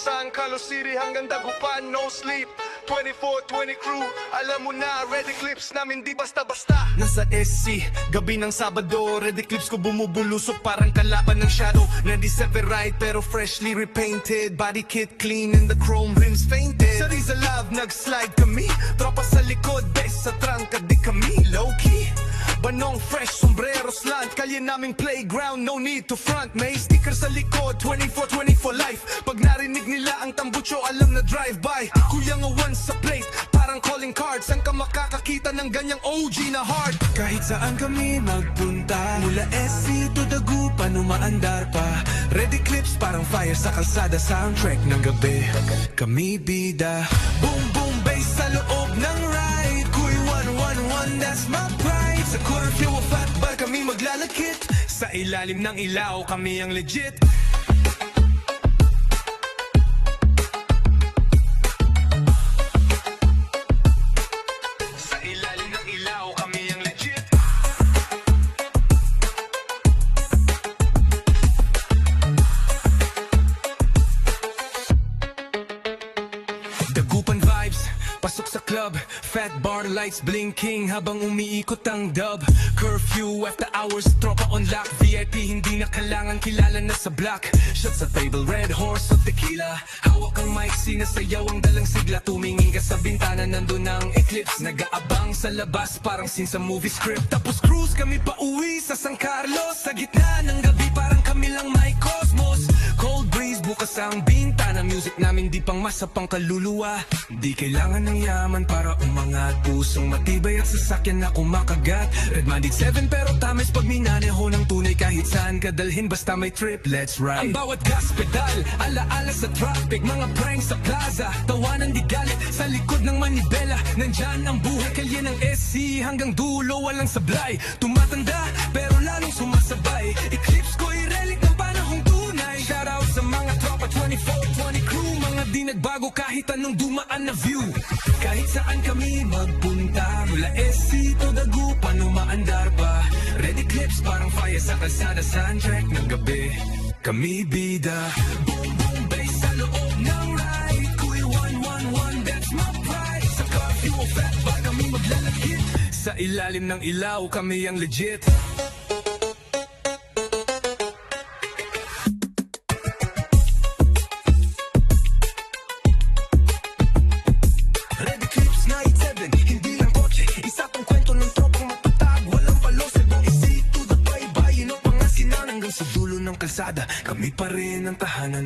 San Carlos City hanggang Dagupan, no sleep. 24-20 crew, alam mo na, ready clips namin di basta-basta. Nasa SC, gabi ng Sabado, ready clips ko bumubulusok parang kalaban ng shadow. Na di severite pero freshly repainted, body kit clean and the chrome rims fainted. Sa Rizal Love, nag-slide kami, tropa sa likod, best sa trangka di kami, low-key. Banong fresh, sombrero slant, kalye naming playground, no need to front. May sticker sa likod, 24-20 for life. Pag narinig nila ang tambucho, alam na drive-by. Kuya nga once sa plate, parang calling card. Saan ka makakakita ng ganyang OG na hard? Kahit saan kami magpunta, mula SC to Dagupan, umaandar pa. Ready clips, parang fire sa kalsada, soundtrack ng gabi. Kami bida, boom boom bass sa loob ng ride. Kuy 111, that's my pride. Sa curfew o fatbar kami maglalakit. Sa ilalim ng ilaw kami ang legit. Sa ilalim ng ilaw kami ang legit. Dagupan vibes, pasok sa club. Fat bar lights blinking habang umiikot ang dub. Curfew after hours, tropa on lock. VIP hindi na kailangan, kilala na sa block. Shots sa table, red horse o tequila. Hawak ang mic, sinasayaw ang dalang sigla. Tumingin ka sa bintana, nandun ang eclipse. Nag-aabang sa labas, parang scene sa movie script. Tapos cruise kami pa uwi sa San Carlos. Sa gitna ng gabi, parang kami lang may cosmos. Cold breeze, bukas ang bintana. Music namin di pang masapang kaluluwa. Di kailangan ng yaman para umangat. Pusong matibay at sasakyan na kumakagat. Red Magic 7 pero tamis pag minaneho ng tunay. Kahit saan ka dalhin basta may trip, let's ride. Ang bawat gas pedal, alaala sa traffic. Mga prank sa plaza, tawanan di galit. Sa likod ng manibela, nandyan ang buhay. Kalye ng SC hanggang dulo, walang sablay. Tumatanda pero lalong sumasabay. Eclipse ko i-relic ng panahong tunay. Shoutout sa mga tropa 24-20 crew. Mga di nagbago kahit anong dumaan na view. Kahit saan kami magpunta, mula SC to Dagupan, umaandar pa. Ready clips, parang fire sa kalsada, soundtrack ng gabi. Kami bida, boom boom bass sa loob ng ride. Kuy 111, that's my pride. Sa curfew o fat bar kami maglalakit. Sa ilalim ng ilaw kami ang legit. Sa dulo ng kalsada, kami pa rin ang tahanan.